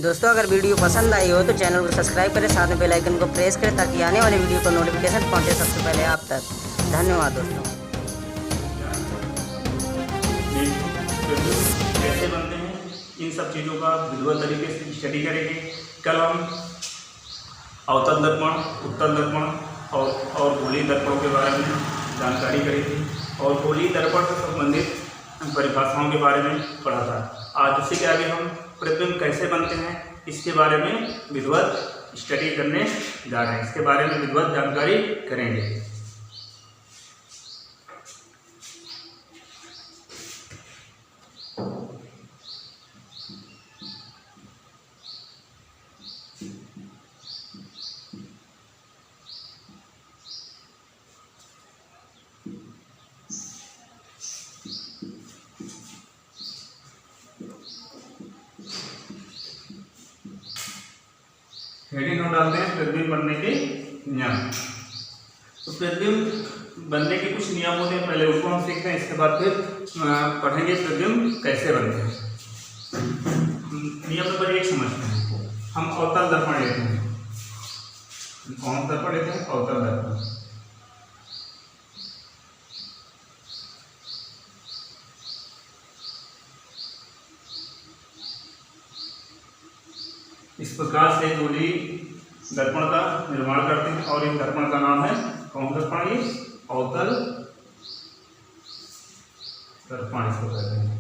दोस्तों अगर वीडियो पसंद आई हो तो चैनल को सब्सक्राइब करें, साथ में बेल आइकन को प्रेस करें ताकि आने वाले वीडियो का नोटिफिकेशन पहुंचे सबसे पहले आप तक। धन्यवाद दोस्तों। कैसे बनते हैं इन सब चीज़ों का विधिवत तरीके से स्टडी करेंगे। कल हम अवतल दर्पण, उत्तल दर्पण और गोलीय दर्पण के बारे में जानकारी करेंगे और गोलीय दर्पण से संबंधित परिभाषाओं के बारे में पढ़ा था। आज उसी के आगे हम प्रतिबिंब कैसे बनते हैं इसके बारे में विधिवत स्टडी करने जा रहे हैं। इसके बारे में विधिवत जानकारी करेंगे। हेडिंग हम डालते हैं प्रतिबिंब बनने के नियम। तो प्रतिबिंब बनने के कुछ नियम होते हैं, पहले उसको हम सीखते हैं, इसके बाद फिर पढ़ेंगे प्रतिबिंब कैसे बनते हैं। नियम नंबर 1 समझते हैं। हम अवतल दर्पण लेते हैं। कौन सा दर्पण लेते हैं? अवतल दर्पण। इस प्रकार से गोलीय दर्पण का निर्माण करते हैं और इस दर्पण का नाम है कौन दर्पण? ये अवतल दर्पण इसको कहते हैं।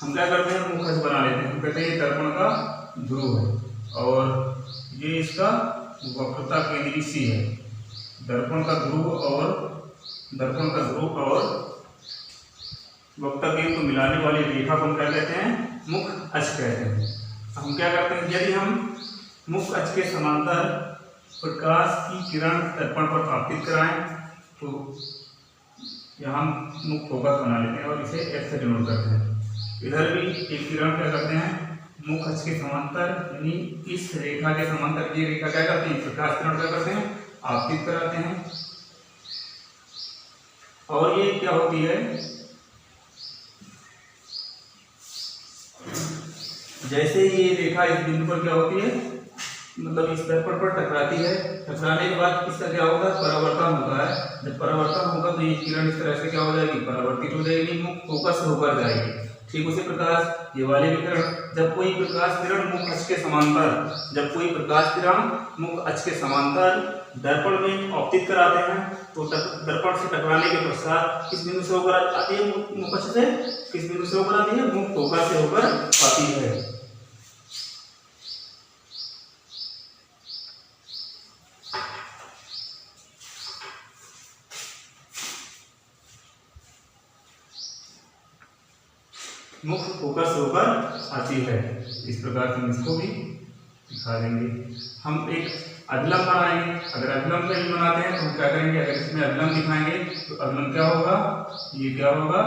हम क्या करते हैं? मुखच बना लेते हैं। हम कहते हैं ये दर्पण का ध्रुव है और ये इसका वक्रता केंद्री सी है। दर्पण का ध्रुव और वक्ता केंद्र को मिलाने वाली रेखा को हम क्या कहते हैं? मुख अक्ष कहते हैं। हम क्या करते हैं? यदि हम मुख अक्ष के समांतर प्रकाश की किरण दर्पण पर आपतित कराएं तो यहाँ मुख फोकस बना लेते हैं और इसे एफ से डिनोट करते हैं। इधर भी एक किरण क्या करते हैं? मुख अक्ष के समांतर यानी इस रेखा के समांतर ये रेखा क्या करते हैं? प्रकाश किरण क्या करते हैं? आपतित कराते हैं। और ये क्या होती है? जैसे ये रेखा इस बिंदु पर क्या होती है, मतलब इस दर्पण पर टकराती है, टकराने के बाद इसका क्या होगा? परावर्तन होता है। जब परावर्तन होगा तो ये किरण इस तरह से क्या हो जाएगी? परावर्तित हो जाएगी, मुख फोकस होकर जाएगी। ठीक उसी प्रकार ये वाले भी किरण, जब कोई प्रकाश किरण मुख अक्ष के समांतर दर्पण में आपतित कराते हैं तो दर्पण से टकराने के पश्चात किस बिंदु से होकर आती है? मुख अक्ष से किस बिंदु से होकर आती है? मुख फोकस से होकर आती है। मुख फोकस होकर आती है। इस प्रकार से हम इसको भी दिखा देंगे। हम एक अभिलंब बनाएंगे। अगर अभिलंब नहीं बनाते हैं तो हम क्या करेंगे? अगर इसमें अभिलंब दिखाएंगे तो अभिलंब क्या होगा? ये क्या होगा?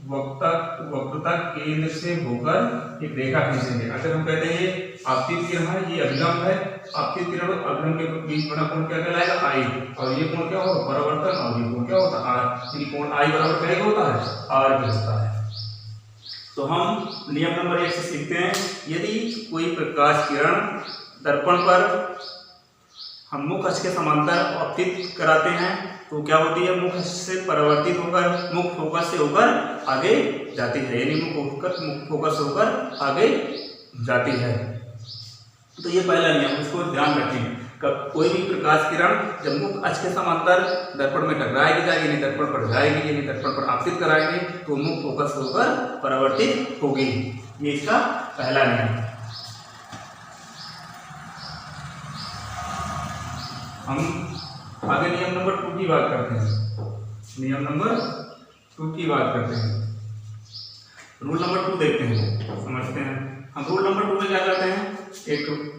वक्रता केंद्र से होकर एक रेखा खींचेंगे। अगर हम कहते हैं ये आपतित किरण है, ये अभिलंब है, आपतित किरण और अभिलंब के बीच बना कोण क्या कहलाएगा? आई। और ये कोण क्या होगा? परावर्तन। और ये कोण क्या होता है? आर। ये कोण आई बराबर क्या होता है? आर भी होता है। तो हम नियम नंबर 1 से सीखते हैं। यदि कोई प्रकाश किरण दर्पण पर हम मुख अक्ष के समांतर आपतित कराते हैं तो क्या होती है? मुख अक्ष से परावर्तित होकर मुख फोकस से होकर आगे जाती है, यानी मुख फोकस होकर आगे जाती है। तो ये पहला नियम, इसको ध्यान रखें। कोई भी प्रकाश किरण जब मुख अक्ष के समांतर दर्पण में टकराएगी जाएगी, यानी दर्पण पर जाएगी, यानी दर्पण पर आपतित कराएंगे तो मुख फोकस होकर परावर्तित होगी। ये इसका पहला नियम। हम आगे नियम नंबर 2 की बात करते हैं। नियम नंबर 2 की बात करते हैं। रूल नंबर 2 देखते हैं, समझते हैं। हम रूल नंबर 2 में क्या करते हैं? एक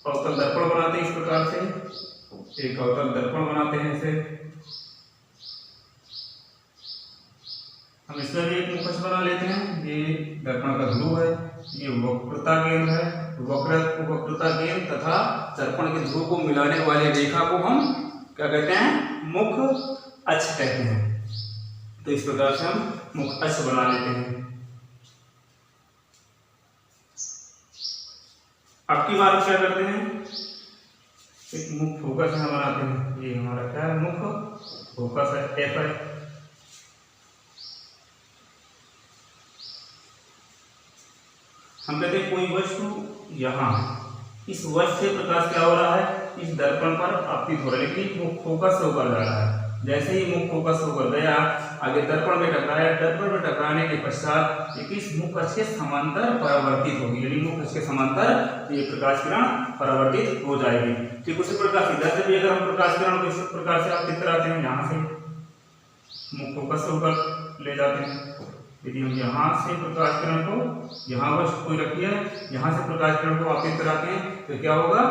अवतल दर्पण बनाते हैं। इस प्रकार से एक अवतल दर्पण बनाते हैं इसे। हम इसमें भी एक मुखच बना लेते हैं। ये दर्पण का ध्रुव है, ये वक्रता केंद्र है। वक्रता केंद्र तथा दर्पण के ध्रुव को मिलाने वाली रेखा को हम क्या कहते हैं? मुख अक्ष कहते हैं। तो इस प्रकार से हम मुख अक्ष बना लेते हैं। अब की बार क्या करते हैं, एक मुख फोकस यहाँ बनाते हैं। ये हमारा क्या है, मुख फोकस है, एफ है। हम कहते हैं कोई वस्तु यहाँ, इस वस्तु से प्रकाश क्या हो रहा है, इस दर्पण पर आपतित हो रहा है, लेकिन मुख फोकस से होकर जा रहा है। जैसे ही मुख फोकस होकर गया, आगे दर्पण में टकराया, दर्पण में टकराने के पश्चात ये किस मुख अक्ष के समांतर परावर्तित होगी, यानी मुख अक्ष के समांतर ये प्रकाश किरण परावर्तित हो जाएगी। ठीक उसी प्रकार इधर से भी अगर हम प्रकाश किरण को इस प्रकार से आपतित कराते हैं, यहाँ से मुख फोकस से होकर ले जाते हैं। यदि हम यहाँ से प्रकाश किरण को, यहाँ वस्तु कोई रखी है, यहाँ से प्रकाश किरण को आपतित कराते हैं तो क्या होगा,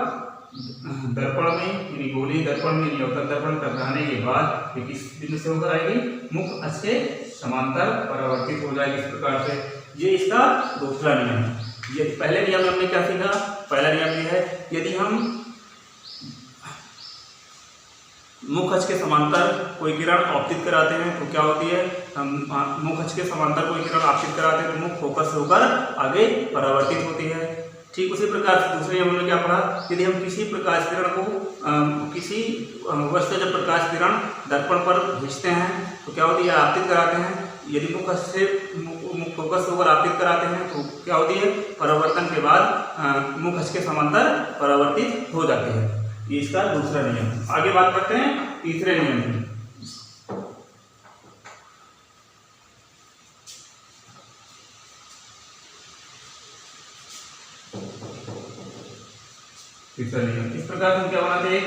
दर्पण में यानी गोली दर्पण में अवतल दर्पण टकराने के बाद ये किस बिंदु से होकर आएगी, मुख अक्ष के समांतर परावर्तित हो जाएगी। इस प्रकार से ये इसका दूसरा नियम है। ये पहले नियम में हमने क्या सीखा, पहला नियम ये है, यदि हम मुख अक्ष के समांतर कोई किरण आपतित कराते हैं तो क्या होती है, हम मुख अक्ष के समांतर कोई किरण आपतित कराते हैं तो मुख फोकस से होकर आगे परावर्तित होती है। ठीक उसी प्रकार से दूसरे नियम में क्या पढ़ा, यदि हम किसी प्रकाश किरण को किसी वस्तु जब प्रकाश किरण दर्पण पर भेजते हैं तो क्या होती है, आपतित कराते हैं। यदि मुख से मुख फोकस होकर आपतित कराते हैं तो क्या होती है, परावर्तन के बाद मुख अक्ष के समांतर परावर्तित हो जाते हैं। ये इसका दूसरा नियम। आगे बात करते हैं तीसरे नियम की। तीसरा नियम इस प्रकार से हम क्या बनाते हैं,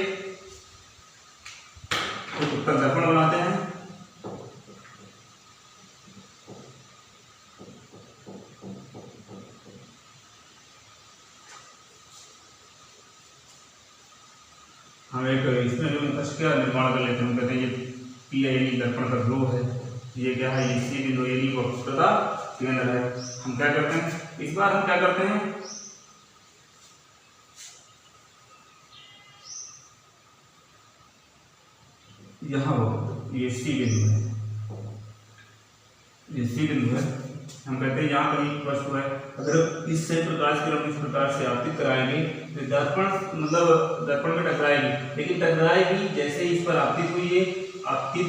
एक उत्तल दर्पण बनाते हैं। हम एक इसमें जो मुख अक्ष का निर्माण कर लेते हैं, हम कहते हैं ये पी यानी दर्पण का ध्रुव है, ये क्या है, ये सी बिंदु यानी वक्रता केंद्र है। हम क्या करते हैं, इस बार हम क्या करते हैं, यहाँ ये सी बिंदु है, ये सी बिंदु है। हम कहते हैं यहाँ पर एक वस्तु है, अगर इससे प्रकाश किरण इस प्रकार से आपतित कराएंगे तो दर्पण मतलब दर्पण में टकराएगी, लेकिन टकराएगी जैसे इस पर आपतित हुई है, आपतित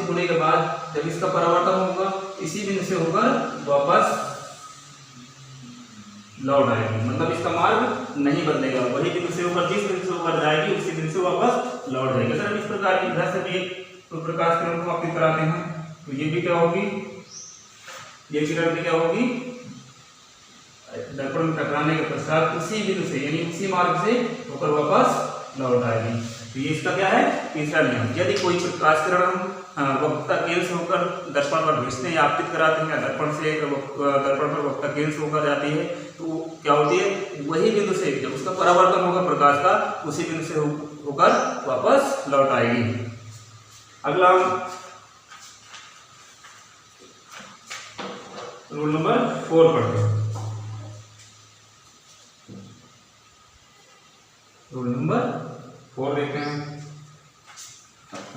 होने के बाद जब इसका परावर्तन होगा इसी बिंदु से होकर वापस लौट आएगी, मतलब इसका मार्ग नहीं बदलेगा, वही बिंदु से होकर जिस बिंदु से होकर जाएगी उसी बिंदु से वापस लौट जाएगी। अगर हम इस प्रकार इधर से भी तो प्रकाश किरण को आपतित कराते हैं तो ये भी क्या होगी, ये किरण भी क्या होगी, दर्पण में टकराने के पश्चात उसी बिंदु से यानी उसी मार्ग से होकर वापस लौट आएगी। तो ये इसका क्या है, तीसरा नियम। यदि कोई प्रकाश किरण वक्रता केंद्र से होकर दर्पण पर भेजते हैं या आपतित कराते हैं, दर्पण पर वक्रता केंद्र से होकर जाती है तो क्या होती है, वही बिंदु से जब उसका परावर्तन होगा प्रकाश का उसी बिंदु से होकर वापस लौट आएगी। अगला रूल नंबर 4 पढ़ते हैं। रूल नंबर 4 देखते हैं।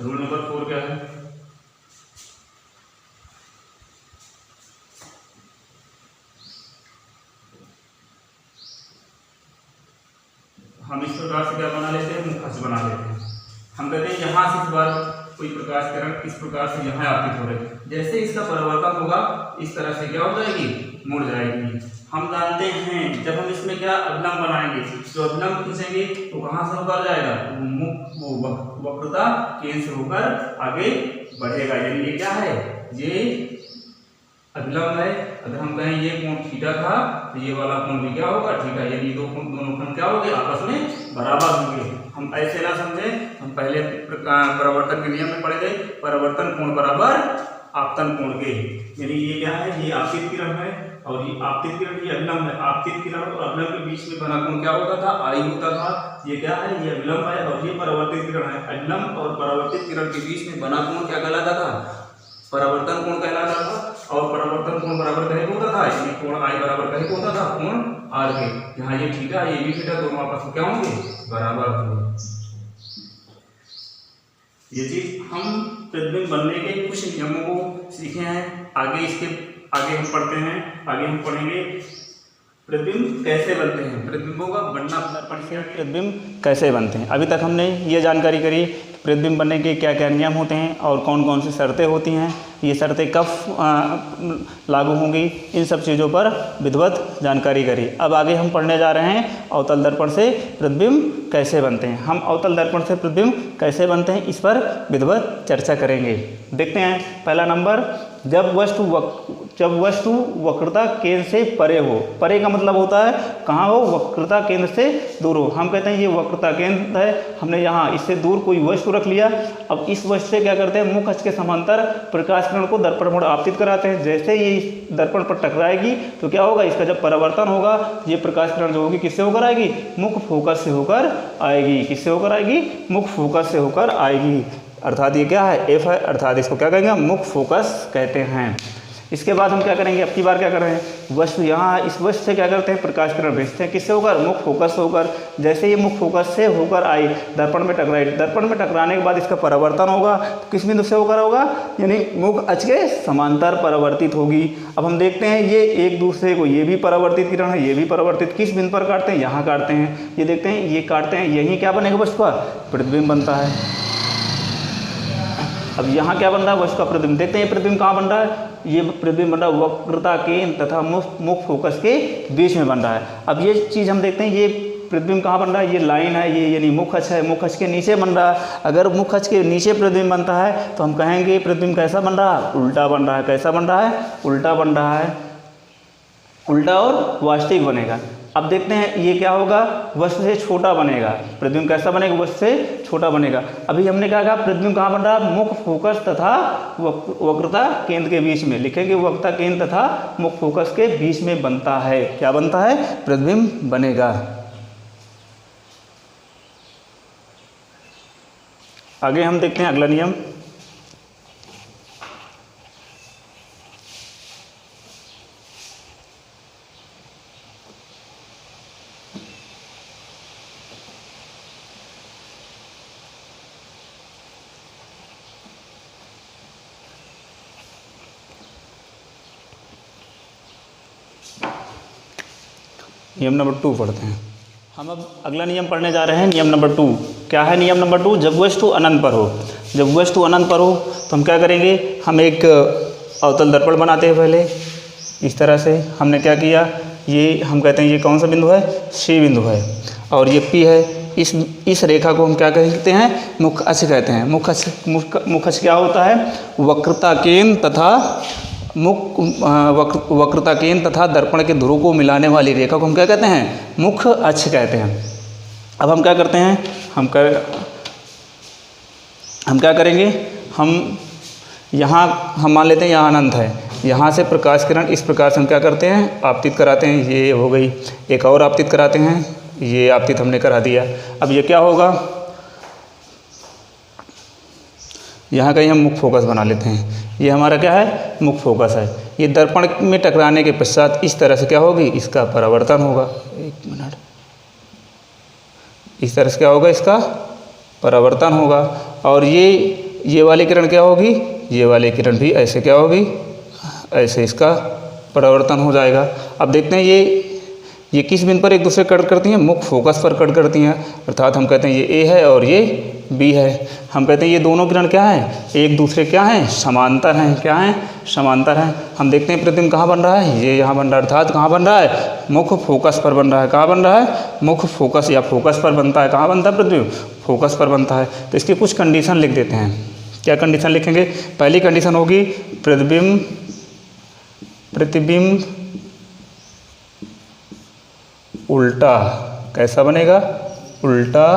रूल नंबर 4 क्या है, हम इस प्रकार से क्या बना लेते हैं, मुख अक्ष बना लेते हैं। हम कहते हैं यहाँ से इस बार कोई प्रकाश किरण इस प्रकार से यहाँ आपतित हो रही है, जैसे इसका परावर्तन होगा इस तरह से क्या हो जाएगी, मुड़ जाएगी। हम जानते हैं जब हम इसमें क्या अभिलंब बनाएंगे तो अभिलंब खींचेंगे तो कहाँ से होकर जाएगा, मुख वक्रता केंद्र से होकर आगे बढ़ेगा, यानी ये क्या है, ये अभिलंब है। अगर हम कहें ये कोण थीटा था तो ये वाला कोण भी क्या होगा, थीटा, यानी दोनों कोण क्या होंगे, आपस में बराबर होंगे। हम ऐसे ना समझे, हम पहले परावर्तन के नियम में पढ़े थे, परावर्तन कोण बराबर आपतन कोण के, यानी ये क्या है, ये आपतित किरण है और ये आपतित किरण, ये अभिलंब है। आपतित किरण और अभिलंब के बीच में बना कोण क्या होता था, आई होता था। ये क्या है, ये अभिलंब है और ये परावर्तित किरण है। अभिलंब और परावर्तित किरण के बीच में बना कोण क्या कहलाता था, परावर्तन कोण कहलाता था। और परावर्तन कोण बराबर कहे होता था, इसलिए कोण आई बराबर कहे होता था कोण आर के। यहाँ ये थीटा, ये भी थीटा, दोनों आपस में क्या होंगे, बराबर होंगे। ये चीज हम प्रतिबिंब बनने के कुछ नियमों को सीखे हैं। आगे हम पढ़ते हैं, आगे हम पढ़ेंगे प्रतिबिंब कैसे बनते हैं, प्रतिबिंबों का बनना, दर्पण से प्रतिबिंब कैसे बनते हैं। अभी तक हमने ये जानकारी करी प्रतिबिंब बनने के क्या क्या नियम होते हैं और कौन कौन सी शर्तें होती हैं, ये शर्तें कब लागू होंगी, इन सब चीज़ों पर विधिवत जानकारी करी। अब आगे हम पढ़ने जा रहे हैं अवतल दर्पण से प्रतिबिंब कैसे बनते हैं। हम अवतल दर्पण से प्रतिबिंब कैसे बनते हैं इस पर विधिवत चर्चा करेंगे। देखते हैं पहला नंबर, जब वस्तु वक्रता केंद्र से परे हो। परे का मतलब होता है कहाँ हो, वक्रता केंद्र से दूर हो। हम कहते हैं ये वक्रता केंद्र है, हमने यहाँ इससे दूर कोई वस्तु रख लिया। अब इस वस्तु से क्या करते हैं, मुख अक्ष के समांतर प्रकाश किरण को दर्पण पर आपतित कराते हैं। जैसे ये दर्पण पर टकराएगी तो क्या होगा, इसका जब परावर्तन होगा ये प्रकाश किरण जो होगी किससे होकर आएगी, मुख फोकस से होकर आएगी। किससे होकर आएगी, मुख फोकस से होकर आएगी। अर्थात ये क्या है, एफ है, अर्थात इसको क्या कहेंगे, मुख फोकस कहते हैं। इसके बाद हम क्या करेंगे, अब की बार क्या कर रहे हैं, वस्तु यहाँ इस वस्तु से क्या करते हैं, प्रकाश किरण भेजते हैं। किससे होकर, मुख फोकस से होकर। जैसे ये मुख फोकस से होकर आई, दर्पण में टकराई, दर्पण में टकराने के बाद इसका परावर्तन होगा तो किस बिंदु से होकर होगा, यानी मुख अक्ष के समांतर परावर्तित होगी। अब हम देखते हैं ये एक दूसरे को, ये भी परावर्तित किरण है, ये भी परावर्तित, किस बिंदु पर काटते हैं, यहाँ काटते हैं। ये देखते हैं ये काटते हैं, यही क्या बनेगा, वस्तु का प्रतिबिंब बनता है। अब यहाँ क्या बन रहा है, वस्तु का प्रतिबिंब। देखते हैं ये प्रतिबिंब कहाँ बन रहा है, ये प्रतिबिंब बन रहा है वक्रता केंद्र तथा मुख फोकस के बीच में बन रहा है। अब ये चीज़ हम देखते हैं, ये प्रतिबिंब कहाँ बन रहा है, ये लाइन है, ये यानी मुख अक्ष है, मुख अक्ष के नीचे बन रहा है। अगर मुख अक्ष के नीचे प्रतिबिंब बनता है तो हम कहेंगे प्रतिबिंब कैसा बन रहा है, उल्टा बन रहा है। कैसा बन रहा है, उल्टा बन रहा है, उल्टा और वास्तविक बनेगा। अब देखते हैं ये क्या होगा, वस्तु से छोटा बनेगा। प्रतिबिंब कैसा बनेगा, वस्तु से छोटा बनेगा। अभी हमने क्या कहा, प्रतिबिंब कहाँ बन रहा है, मुख फोकस तथा वक्रता केंद्र के बीच में। लिखेंगे वक्रता केंद्र तथा मुख फोकस के बीच में बनता है। क्या बनता है, प्रतिबिंब बनेगा। आगे हम देखते हैं अगला नियम। नियम नंबर 2 पढ़ते हैं। हम अब अगला नियम पढ़ने जा रहे हैं, नियम नंबर 2। क्या है नियम नंबर 2, जब वस्तु अनंत पर हो। जब वस्तु अनंत पर हो तो हम क्या करेंगे, हम एक अवतल दर्पण बनाते हैं। पहले इस तरह से हमने क्या किया, ये हम कहते हैं ये कौन सा बिंदु है, सी बिंदु है, और ये पी है। इस रेखा को हम क्या कहते हैं, मुख अक्ष कहते हैं। मुख अक्ष क्या होता है, वक्रता केंद्र तथा वक्रता केंद्र तथा दर्पण के ध्रुव को मिलाने वाली रेखा को हम क्या कहते हैं, मुख अक्ष कहते हैं। अब हम क्या करते हैं, हम क्या करेंगे, हम यहाँ हम मान लेते हैं यहाँ अनंत है, यहाँ से प्रकाश किरण इस प्रकार से हम क्या करते हैं, आपतित कराते हैं। ये हो गई, एक और आपतित कराते हैं, ये आपतित हमने करा दिया। अब ये क्या होगा, यहाँ कहीं हम मुख फोकस बना लेते हैं। ये हमारा क्या है, मुख फोकस है। ये दर्पण में टकराने के पश्चात इस तरह से क्या होगी, इसका परावर्तन होगा। एक मिनट, इस तरह से क्या होगा, इसका परावर्तन होगा। और ये वाली किरण क्या होगी, ये वाली किरण भी ऐसे क्या होगी, ऐसे इसका परावर्तन हो जाएगा। अब देखते हैं ये किस बिंदु पर एक दूसरे कट करती हैं, मुख फोकस पर कट करती हैं। अर्थात हम कहते हैं ये ए है और ये बी है। हम कहते हैं ये दोनों किरण क्या हैं, एक दूसरे क्या हैं, समांतर हैं। क्या हैं, समांतर हैं। हम देखते हैं प्रतिबिंब कहाँ बन रहा है, ये यहाँ बन रहा है। अर्थात कहाँ बन रहा है, मुख फोकस पर बन रहा है। कहाँ बन रहा है, मुख फोकस या फोकस पर बनता है। कहाँ बनता है प्रतिबिंब, फोकस पर बनता है। तो इसकी कुछ कंडीशन लिख देते हैं। क्या कंडीशन लिखेंगे, पहली कंडीशन होगी प्रतिबिंब उल्टा। कैसा बनेगा, उल्टा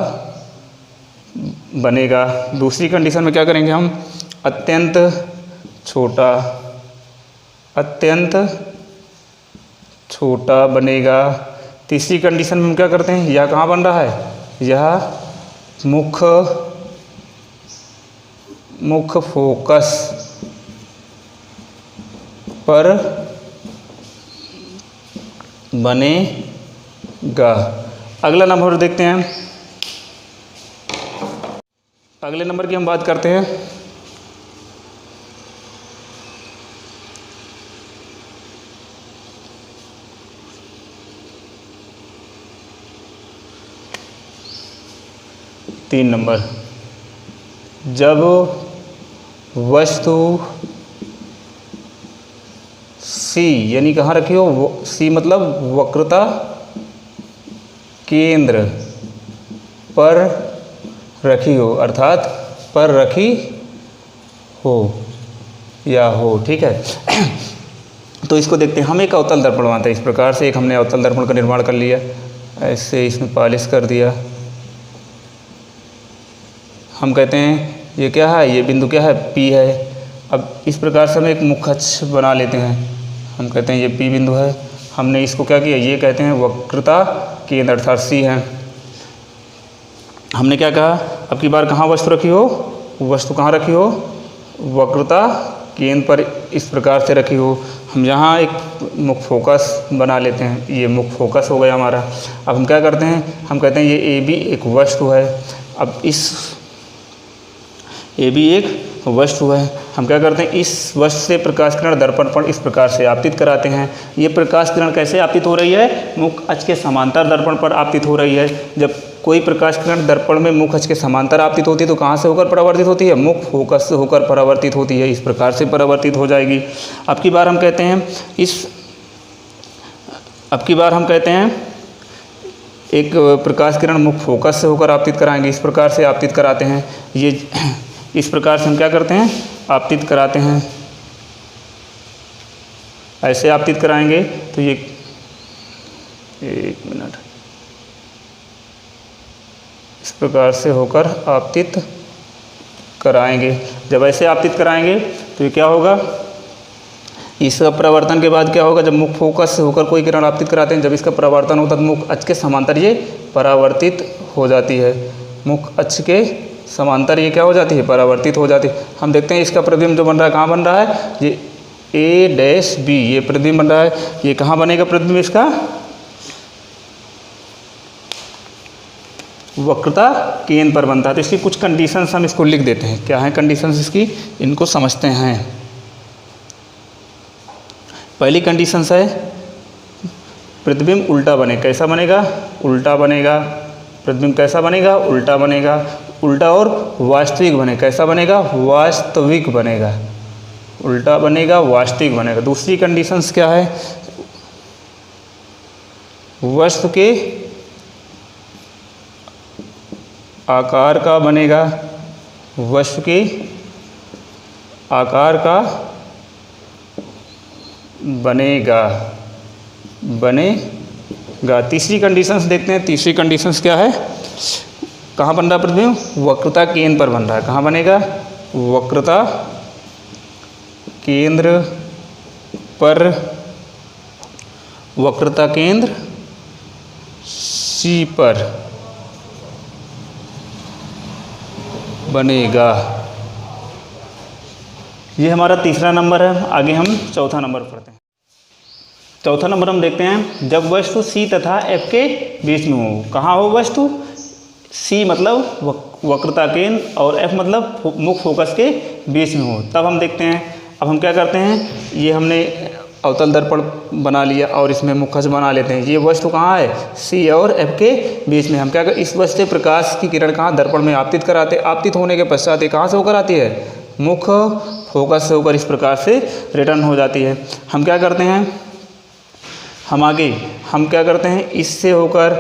बनेगा। दूसरी कंडीशन में क्या करेंगे हम, अत्यंत छोटा बनेगा। तीसरी कंडीशन में हम क्या करते हैं, यह कहाँ बन रहा है, यह मुख फोकस पर बनेगा। अगला नंबर देखते हैं। अगले नंबर की हम बात करते हैं। 3 नंबर, जब वस्तु सी यानी कहाँ रखी हो, सी मतलब वक्रता केंद्र पर रखी हो, अर्थात पर रखी हो या हो, ठीक है। तो इसको देखते हैं, हम एक अवतल दर्पण बनाते हैं इस प्रकार से। एक हमने अवतल दर्पण का निर्माण कर लिया, ऐसे इसमें पॉलिश कर दिया। हम कहते हैं ये क्या है, ये बिंदु क्या है, P है। अब इस प्रकार से हम एक मुख्य अक्ष बना लेते हैं, हम कहते हैं ये P बिंदु है। हमने इसको क्या किया, ये कहते हैं वक्रता केंद्र अर्थात C है। हमने क्या कहा, अब की बार कहाँ वस्तु रखी हो, वस्तु कहाँ रखी हो, वक्रता केंद्र पर इस प्रकार से रखी हो। हम यहाँ एक मुख्य फोकस बना लेते हैं, ये मुख्य फोकस हो गया हमारा। अब हम क्या करते हैं, हम कहते हैं ये AB एक वस्तु है। अब इस AB एक वस्तु है, हम क्या करते हैं, इस वस्तु से प्रकाश किरण दर्पण पर इस प्रकार से आपतित कराते हैं। ये प्रकाश किरण कैसे आपतित हो रही है, मुख्य अक्ष के समांतर दर्पण पर आपतित हो रही है। जब कोई प्रकाश किरण दर्पण में मुख्य अक्ष के समांतर आपतित होती है तो कहाँ से होकर परावर्तित होती है, मुख्य फोकस से होकर परावर्तित होती है। इस प्रकार से परावर्तित हो जाएगी। अब की बार हम कहते हैं एक प्रकाश किरण मुख्य फोकस से होकर आपतित कराएंगे, इस प्रकार से आपतित कराते हैं। ये इस प्रकार से हम क्या करते हैं, आपतित कराते हैं, ऐसे आपतित कराएंगे। तो ये एक मिनट, इस प्रकार से होकर आपतित कराएंगे। जब ऐसे आपतित कराएंगे तो ये क्या होगा, इसका परावर्तन के बाद क्या होगा, जब मुख्य फोकस से होकर कोई किरण आपतित कराते हैं, जब इसका परावर्तन होता है तो मुख्य अक्ष के समांतर ये परावर्तित हो जाती है। मुख्य अक्ष के समांतर ये क्या हो जाती है, परावर्तित हो जाती है। हम देखते हैं इसका प्रतिबिंब जो बन रहा है कहाँ बन रहा है, ये A' B ये प्रतिबिंब बन रहा है। ये कहाँ बनेगा प्रतिबिंब इसका, वक्रता केंद्र पर बनता है। तो इसकी कुछ कंडीशंस हम इसको लिख देते हैं। क्या है कंडीशंस इसकी, इनको समझते हैं। पहली कंडीशंस है प्रतिबिंब उल्टा बने। कैसा बनेगा, उल्टा बनेगा। प्रतिबिंब कैसा बनेगा, उल्टा बनेगा। उल्टा और वास्तविक बने। कैसा बनेगा, वास्तविक बनेगा। उल्टा बनेगा, वास्तविक बनेगा। दूसरी कंडीशंस क्या है, वस्तु के आकार का बनेगा, वस्तु के आकार का बनेगा। तीसरी कंडीशंस देखते हैं। तीसरी कंडीशंस क्या है, कहाँ बन रहा है प्रतिबिंब, वक्रता केंद्र पर बन रहा है। कहाँ बनेगा, वक्रता केंद्र पर, वक्रता केंद्र C पर बनेगा। ये हमारा तीसरा नंबर है। आगे हम चौथा नंबर पढ़ते हैं। चौथा नंबर हम देखते हैं, जब वस्तु C तथा F के बीच में हो। कहाँ हो वस्तु, C मतलब वक्रता केंद्र और F मतलब मुख्य फोकस के बीच में हो, तब हम देखते हैं। अब हम क्या करते हैं, ये हमने अवतल दर्पण बना लिया और इसमें मुख्य अक्ष बना लेते हैं। ये वस्तु कहाँ है, C और F के बीच में। हम क्या कर, इस वस्तु से प्रकाश की किरण कहाँ, दर्पण में आपतित कराते। आपतित होने के पश्चात ये कहाँ से होकर आती है, मुख्य फोकस से होकर इस प्रकार से रिटर्न हो जाती है। हम क्या करते हैं, हम क्या करते हैं, इससे होकर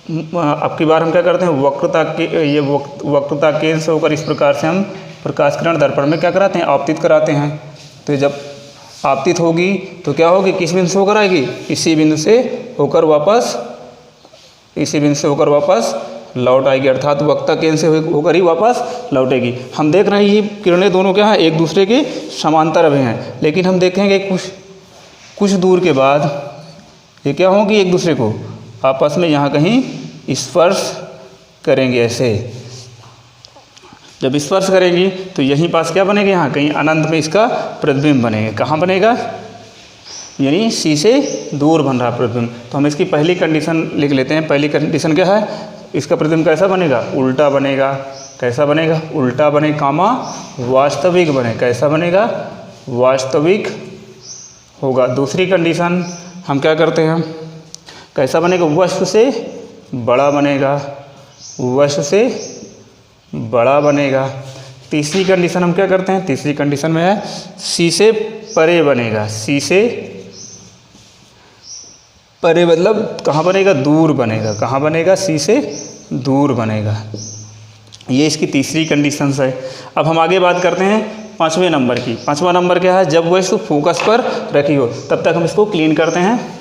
अब की बार हम क्या करते हैं, वक्रता केंद्र से होकर इस प्रकार से हम प्रकाश किरण दर्पण में क्या कराते हैं, आपतित कराते हैं। तो जब आपतित होगी तो क्या होगी, किस बिंदु से होकर आएगी, इसी बिंदु से होकर वापस लौट आएगी, अर्थात वक्रता केंद्र से होकर ही वापस लौटेगी। हम देख रहे हैं ये किरणें दोनों क्या हैं, एक दूसरे के समांतर अभी हैं, लेकिन हम देखेंगे कुछ दूर के बाद ये क्या होंगी, एक दूसरे को आपस में यहाँ कहीं स्पर्श करेंगे। ऐसे जब स्पर्श करेंगी तो यहीं पास क्या बनेगा, यहाँ कहीं अनंत में इसका प्रतिबिंब बनेगा। कहाँ बनेगा, यानी C से दूर बन रहा प्रतिबिंब। तो हम इसकी पहली कंडीशन लिख लेते हैं। पहली कंडीशन क्या है, इसका प्रतिबिंब कैसा बनेगा, उल्टा बनेगा। कैसा बनेगा, उल्टा बने, कामा वास्तविक बने। कैसा बनेगा, वास्तविक होगा। दूसरी कंडीशन हम क्या करते हैं, कैसा बनेगा, वस्तु से बड़ा बनेगा। वस्तु से बड़ा बनेगा। तीसरी कंडीशन हम क्या करते हैं, तीसरी कंडीशन में है सी से परे बनेगा। सी से परे मतलब कहाँ बनेगा, दूर बनेगा। कहाँ बनेगा, सी से दूर बनेगा। ये इसकी तीसरी कंडीशन है। अब हम आगे बात करते हैं पाँचवें नंबर की। पाँचवा नंबर क्या है, जब वस्तु फोकस पर रखी हो। तब तक हम इसको क्लीन करते हैं।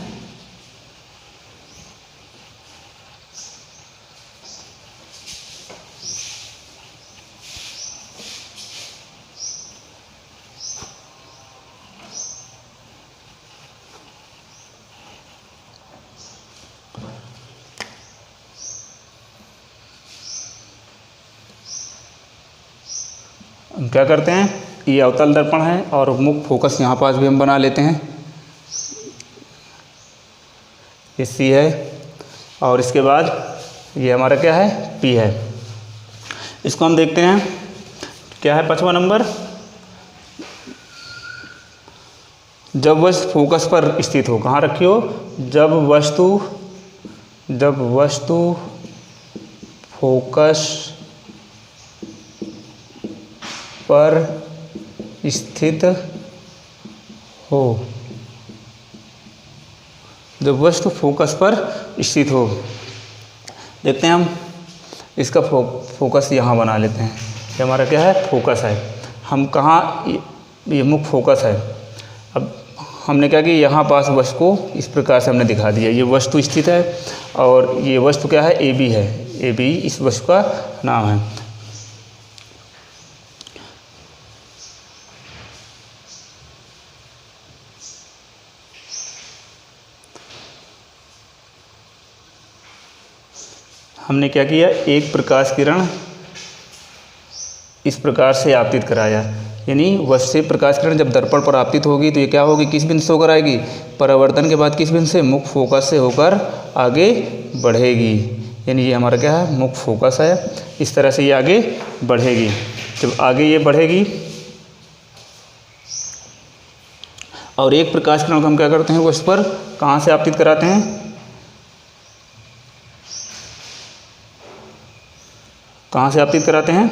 हम क्या करते हैं, ये अवतल दर्पण है और मुख्य फोकस यहाँ पास भी हम बना लेते हैं। ये सी है और इसके बाद ये हमारा क्या है, पी है। इसको हम देखते हैं क्या है पाँचवा नंबर, जब वस्तु फोकस पर स्थित हो। कहाँ रखी हो, जब वस्तु फोकस पर स्थित हो। जब वस्तु फोकस पर स्थित हो। देखते हैं हम इसका फोकस यहाँ बना लेते हैं। ये हमारा क्या है, फोकस है। हम कहाँ, ये मुख्य फोकस है। अब हमने क्या किया, यहाँ पास वस्तु को इस प्रकार से हमने दिखा दिया। ये वस्तु स्थित है और ये वस्तु क्या है, ए बी है। ए बी इस वस्तु का नाम है। हमने क्या किया, एक प्रकाश किरण इस प्रकार से आपतित कराया। यानी वस्तु से प्रकाश किरण जब दर्पण पर आपतित होगी तो ये क्या होगी, किस बिंदु से होकर आएगी, परावर्तन के बाद किस बिंदु से, मुख्य फोकस से होकर आगे बढ़ेगी। यानी ये हमारा क्या है, मुख्य फोकस है। इस तरह से ये आगे बढ़ेगी। जब आगे ये बढ़ेगी और एक प्रकाश किरण को हम क्या करते हैं, वस्तु पर कहाँ से आपतित कराते हैं, कहाँ से आपतित कराते हैं,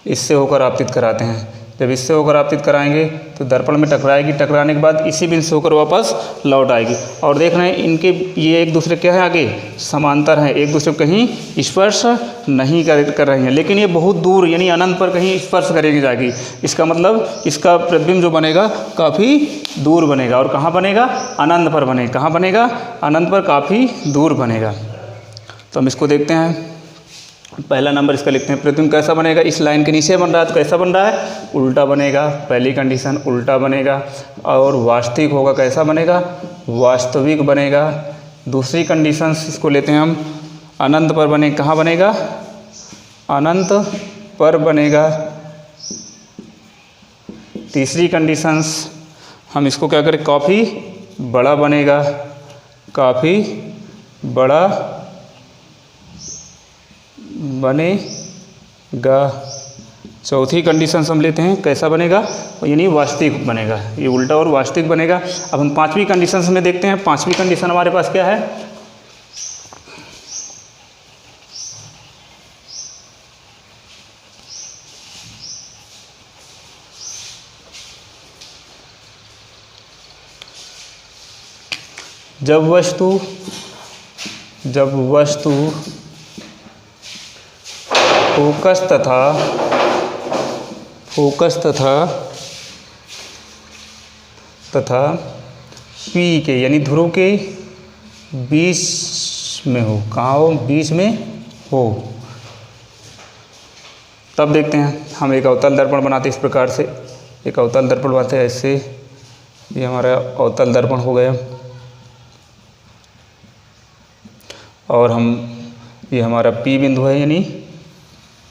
इससे होकर आपतित कराते हैं। जब इससे होकर आपतित कराएंगे तो दर्पण में टकराएगी। टकराने के बाद इसी बिंदु से होकर वापस लौट आएगी। और देख रहे हैं इनके ये एक दूसरे क्या है, आगे समांतर हैं, एक दूसरे को कहीं स्पर्श नहीं कर रही हैं। लेकिन ये बहुत दूर यानी अनंत पर कहीं स्पर्श करेगी जाएगी। इसका मतलब इसका प्रतिबिंब जो बनेगा काफ़ी दूर बनेगा। और कहाँ बनेगा, अनंत पर बनेगा। कहाँ बनेगा, अनंत पर काफ़ी दूर बनेगा। तो हम इसको देखते हैं। पहला नंबर इसका लिखते हैं, प्रतिबिंब कैसा बनेगा, इस लाइन के नीचे बन रहा है तो कैसा बन रहा है, उल्टा बनेगा। पहली कंडीशन उल्टा बनेगा। और वास्तविक होगा, कैसा बनेगा, वास्तविक बनेगा। दूसरी कंडीशन इसको लेते हैं हम, अनंत पर बने। कहाँ बनेगा, अनंत पर बनेगा। तीसरी कंडीशंस हम इसको क्या करें, काफ़ी बड़ा बनेगा। काफ़ी बड़ा बनेगा। चौथी कंडीशन हम लेते हैं, कैसा बनेगा, यानी वास्तविक बनेगा। ये उल्टा और वास्तविक बनेगा। अब हम पांचवी कंडीशन में देखते हैं। पांचवी कंडीशन हमारे पास क्या है, जब वस्तु फोकस तथा पी के यानी ध्रुव के बीच में हो। कहाँ हो, बीच में हो। तब देखते हैं हम एक अवतल दर्पण बनाते इस प्रकार से। एक अवतल दर्पण बनाते हैं ऐसे। ये हमारा अवतल दर्पण हो गया। और हम ये हमारा पी बिंदु है यानी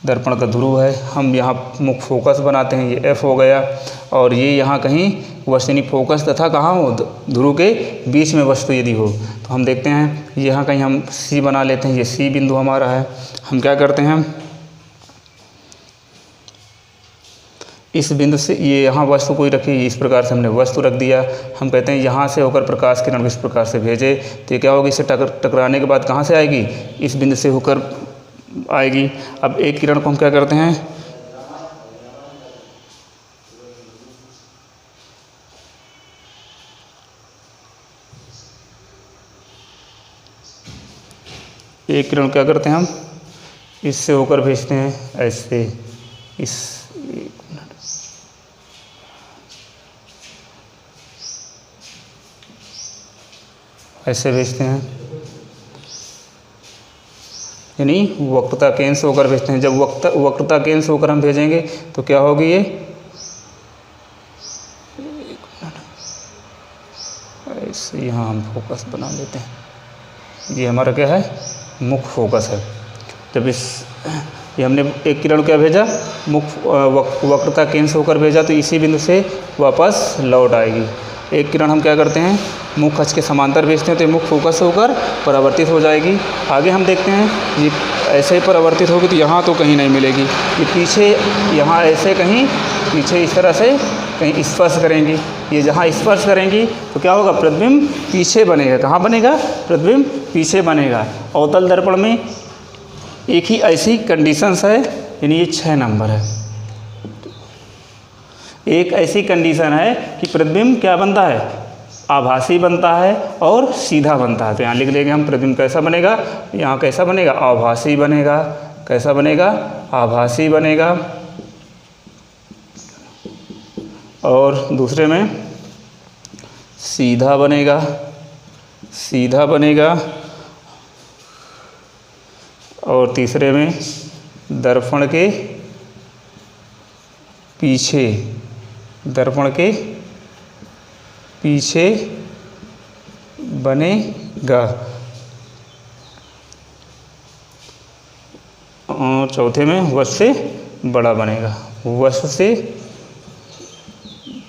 दर्पण का ध्रुव है। हम यहाँ मुख्य फोकस बनाते हैं, ये एफ हो गया। और ये यहाँ कहीं वस्तु यानी फोकस तथा कहाँ हो, ध्रुव के बीच में वस्तु यदि हो तो हम देखते हैं यहाँ कहीं हम सी बना लेते हैं। ये सी बिंदु हमारा है। हम क्या करते हैं, इस बिंदु से ये यहाँ वस्तु कोई रखी, इस प्रकार से हमने वस्तु रख दिया। हम कहते हैं यहाँ से होकर प्रकाश किरण इस प्रकार से भेजे तो ये क्या होगी, इससे टकराने के बाद कहाँ से आएगी, इस बिंदु से होकर आएगी। अब एक किरण को हम क्या करते हैं, एक किरण क्या करते हैं हम इससे होकर भेजते हैं ऐसे, इस एक मिनट, ऐसे भेजते हैं, यानी वक्रता केंद्र से होकर भेजते हैं। जब वक्रता केंद्र से होकर हम भेजेंगे तो क्या होगी ये, ऐसे यहाँ हम फोकस बना लेते हैं, ये हमारा क्या है, मुख्य फोकस है। जब ये हमने एक किरण क्या भेजा, मुख्य वक्रता केंद्र से होकर भेजा, तो इसी बिंदु से वापस लौट आएगी। एक किरण हम क्या करते हैं, मुख्य अक्ष के समांतर भेजते हैं, तो ये मुख्य फोकस से होकर परावर्तित हो जाएगी। आगे हम देखते हैं ये ऐसे ही परावर्तित होगी तो यहाँ तो कहीं नहीं मिलेगी, ये पीछे यहाँ ऐसे कहीं पीछे इस तरह से कहीं स्पर्श करेंगी। ये जहाँ स्पर्श करेंगी तो क्या होगा, प्रतिबिंब पीछे बनेगा। कहाँ बनेगा, प्रतिबिंब पीछे बनेगा। अवतल दर्पण में एक ही ऐसी कंडीशंस है, यानी ये 6 नंबर है। एक ऐसी कंडीशन है कि प्रतिबिंब क्या बनता है, आभासी बनता है और सीधा बनता है। तो यहाँ लिख लेंगे हम, प्रतिबिंब कैसा बनेगा, यहाँ कैसा बनेगा, आभासी बनेगा। कैसा बनेगा, आभासी बनेगा। और दूसरे में सीधा बनेगा, सीधा बनेगा। और तीसरे में दर्पण के पीछे, दर्पण के पीछे बनेगा। और चौथे में वश से बड़ा बनेगा, वश से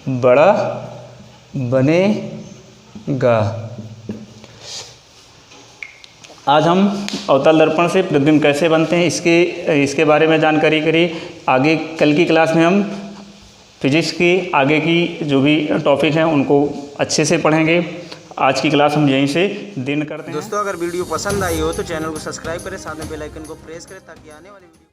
बड़ा बनेगा। आज हम अवतल दर्पण से प्रतिबिंब कैसे बनते हैं इसके बारे में जानकारी करी। आगे कल की क्लास में हम फिजिक्स की आगे की जो भी टॉपिक हैं उनको अच्छे से पढ़ेंगे। आज की क्लास हम यहीं से दिन करते हैं। दोस्तों अगर वीडियो पसंद आई हो तो चैनल को सब्सक्राइब करें, साथ में बेल आइकन को प्रेस करें ताकि आने वाली वीडियो